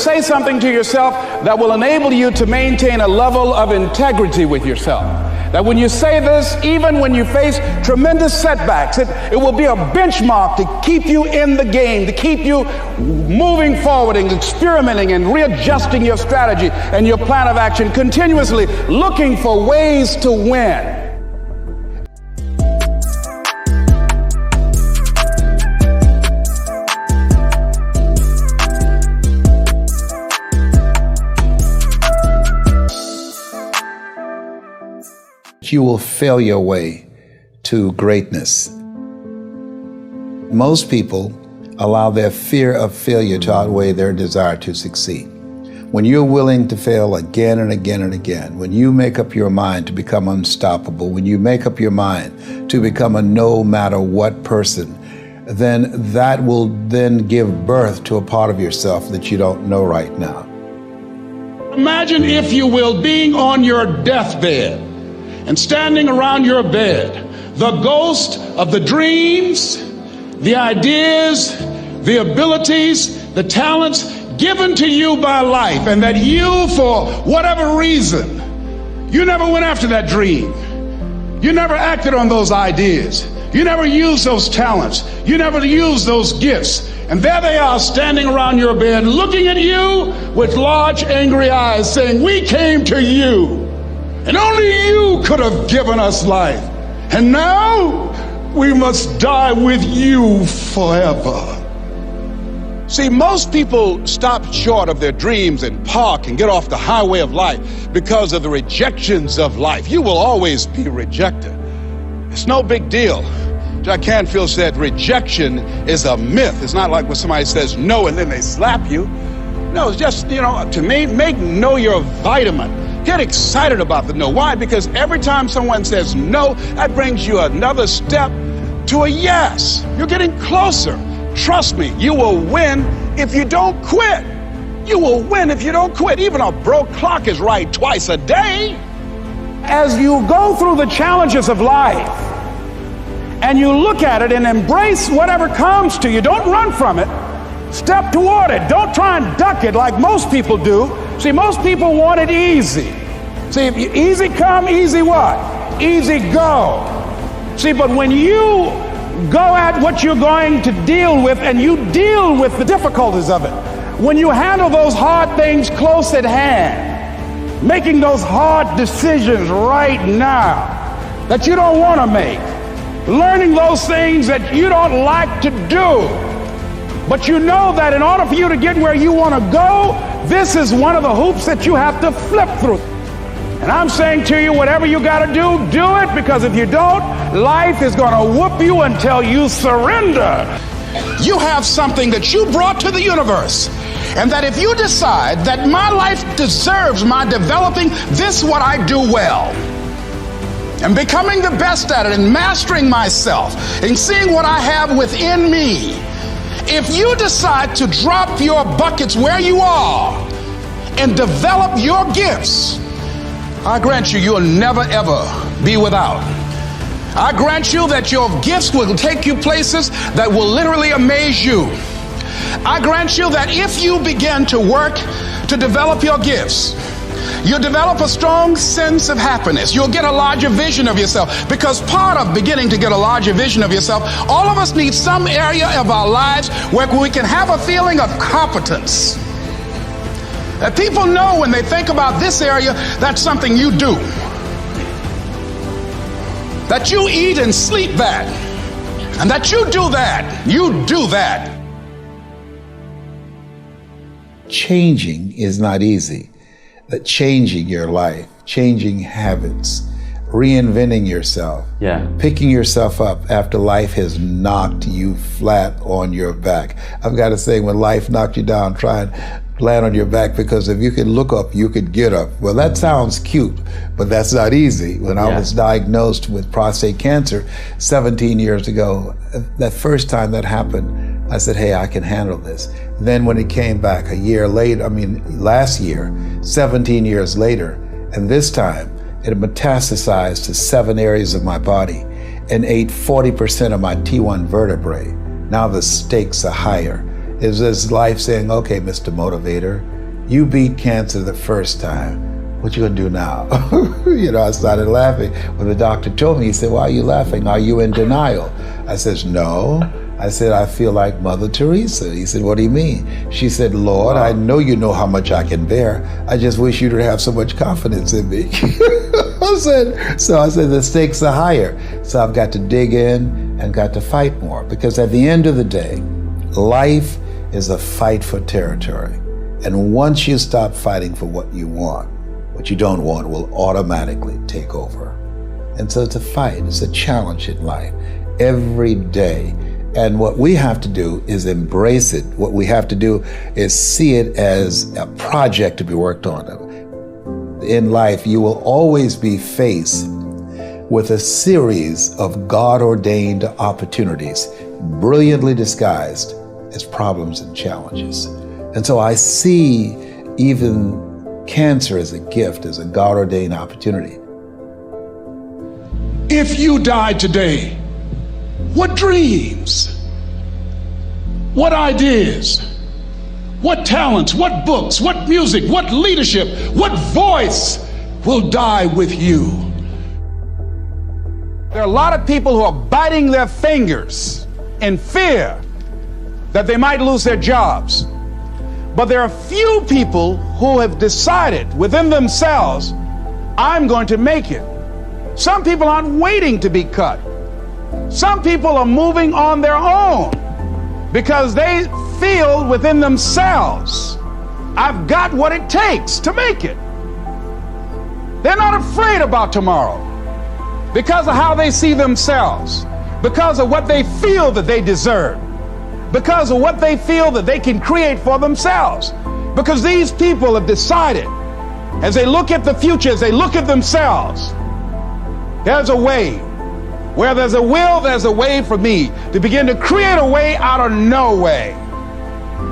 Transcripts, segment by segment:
Say something to yourself that will enable you to maintain a level of integrity with yourself. That when you say this, even when you face tremendous setbacks, it will be a benchmark to keep you in the game, to keep you moving forward and experimenting and readjusting your strategy and your plan of action, continuously looking for ways to win. You will fail your way to greatness. Most people allow their fear of failure to outweigh their desire to succeed. When you're willing to fail again and again and again, when you make up your mind to become unstoppable, when you make up your mind to become a no matter what person, then that will then give birth to a part of yourself that you don't know right now. Imagine, if you will, being on your deathbed and standing around your bed, the ghost of the dreams, the ideas, the abilities, the talents given to you by life, and that you, for whatever reason, you never went after that dream. You never acted on those ideas. You never used those talents. You never used those gifts. And there they are standing around your bed, looking at you with large, angry eyes, saying, "We came to you, and only you could have given us life. And now we must die with you forever." See, most people stop short of their dreams and park and get off the highway of life because of the rejections of life. You will always be rejected. It's no big deal. Jack Canfield said rejection is a myth. It's not like when somebody says no and then they slap you. No, it's just, to me, make no your vitamin. Get excited about the no. Why? Because every time someone says no, that brings you another step to a yes. You're getting closer. Trust me, you will win if you don't quit. You will win if you don't quit. Even a broke clock is right twice a day. As you go through the challenges of life and you look at it and embrace whatever comes to you, don't run from it. Step toward it. Don't try and duck it like most people do. See, most people want it easy. See, if you, easy come, easy what? Easy go. See, but when you go at what you're going to deal with and you deal with the difficulties of it, when you handle those hard things close at hand, making those hard decisions right now that you don't want to make, learning those things that you don't like to do, but you know that in order for you to get where you want to go, this is one of the hoops that you have to flip through. And I'm saying to you, whatever you got to do it, because if you don't, life is going to whoop you until you surrender. You have something that you brought to the universe, and that if you decide that my life deserves my developing this what I do well, and becoming the best at it, and mastering myself, and seeing what I have within me, if you decide to drop your buckets where you are and develop your gifts, I grant you, you'll never ever be without. I grant you that your gifts will take you places that will literally amaze you. I grant you that if you begin to work to develop your gifts, you'll develop a strong sense of happiness. You'll get a larger vision of yourself, because part of beginning to get a larger vision of yourself, all of us need some area of our lives where we can have a feeling of competence. That people know when they think about this area, that's something you do. That you eat and sleep that. And that you do that. You do that. Changing is not easy. That changing your life, changing habits, reinventing yourself, picking yourself up after life has knocked you flat on your back. I've got to say, when life knocked you down, try and land on your back, because if you could look up, you could get up. Well, that sounds cute, but that's not easy. When I was diagnosed with prostate cancer 17 years ago, that first time that happened, I said, hey, I can handle this. Then when it came back a year later, last year, 17 years later, and this time it metastasized to 7 areas of my body and ate 40% of my T1 vertebrae. Now the stakes are higher. Is this life saying, okay, Mr. Motivator, you beat cancer the first time. What you gonna do now? I started laughing. When the doctor told me, he said, why are you laughing? Are you in denial? I said, no. I said, I feel like Mother Teresa. He said, what do you mean? She said, Lord, I know you know how much I can bear. I just wish you to have so much confidence in me. I said, the stakes are higher. So I've got to dig in and got to fight more. Because at the end of the day, life is a fight for territory. And once you stop fighting for what you want, what you don't want will automatically take over. And so it's a fight, it's a challenge in life every day. And what we have to do is embrace it. What we have to do is see it as a project to be worked on. In life, you will always be faced with a series of God-ordained opportunities, brilliantly disguised as problems and challenges. And so I see even cancer as a gift, as a God-ordained opportunity. If you died today, what dreams, what ideas, what talents, what books, what music, what leadership, what voice will die with you? There are a lot of people who are biting their fingers in fear that they might lose their jobs. But there are few people who have decided within themselves, I'm going to make it. Some people aren't waiting to be cut. Some people are moving on their own because they feel within themselves, I've got what it takes to make it. They're not afraid about tomorrow because of how they see themselves, because of what they feel that they deserve, because of what they feel that they can create for themselves. Because these people have decided, as they look at the future, as they look at themselves, there's a way. Where there's a will, there's a way for me to begin to create a way out of no way.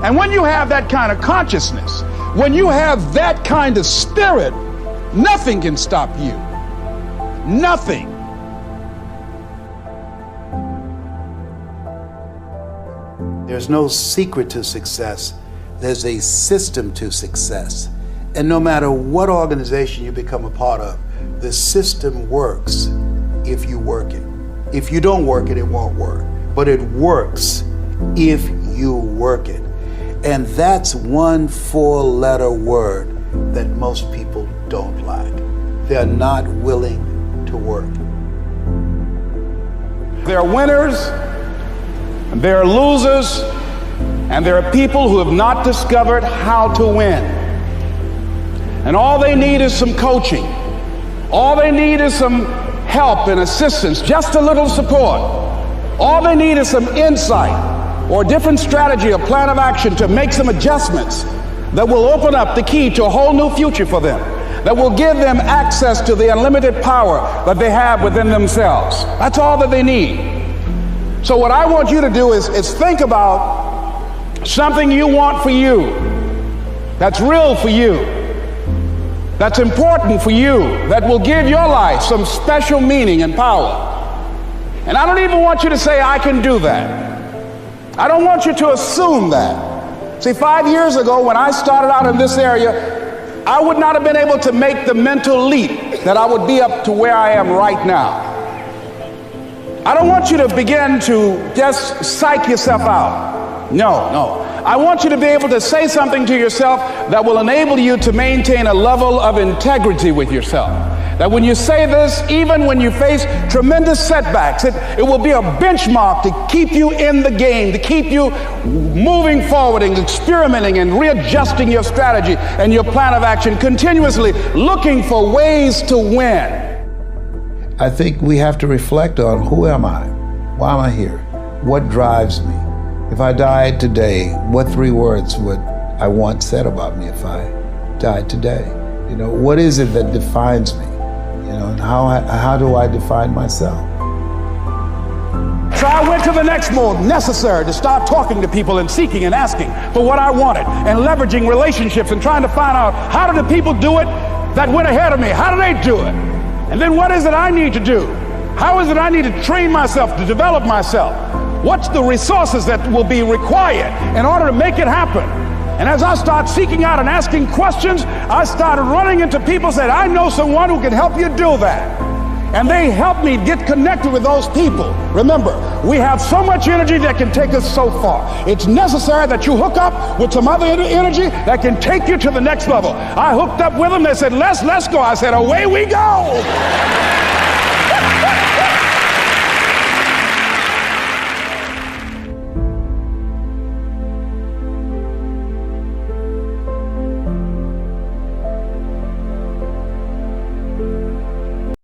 And when you have that kind of consciousness, when you have that kind of spirit, nothing can stop you. Nothing. There's no secret to success. There's a system to success. And no matter what organization you become a part of, the system works if you work it. If you don't work it, it won't work. But it works if you work it. And that's one 4-letter word that most people don't like. They're not willing to work. There are winners, and there are losers, and there are people who have not discovered how to win. And all they need is some coaching. All they need is some help and assistance, just a little support. All they need is some insight or a different strategy, a plan of action to make some adjustments that will open up the key to a whole new future for them, that will give them access to the unlimited power that they have within themselves. That's all that they need. So what I want you to do is think about something you want for you, that's real for you, that's important for you, that will give your life some special meaning and power. And I don't even want you to say, I can do that. I don't want you to assume that. See, 5 years ago when I started out in this area, I would not have been able to make the mental leap that I would be up to where I am right now. I don't want you to begin to just psych yourself out. No. I want you to be able to say something to yourself that will enable you to maintain a level of integrity with yourself. That when you say this, even when you face tremendous setbacks, it will be a benchmark to keep you in the game, to keep you moving forward and experimenting and readjusting your strategy and your plan of action, continuously looking for ways to win. I think we have to reflect on, who am I? Why am I here? What drives me? If I died today, what 3 words would I want said about me if I died today? What is it that defines me? And how do I define myself? So I went to the next mode necessary to start talking to people and seeking and asking for what I wanted and leveraging relationships and trying to find out, how do the people do it that went ahead of me? How do they do it? And then what is it I need to do? How is it I need to train myself, to develop myself? What's the resources that will be required in order to make it happen? And as I start seeking out and asking questions, I started running into people who said, I know someone who can help you do that. And they helped me get connected with those people. Remember, we have so much energy that can take us so far. It's necessary that you hook up with some other energy that can take you to the next level. I hooked up with them. They said, let's go. I said, away we go.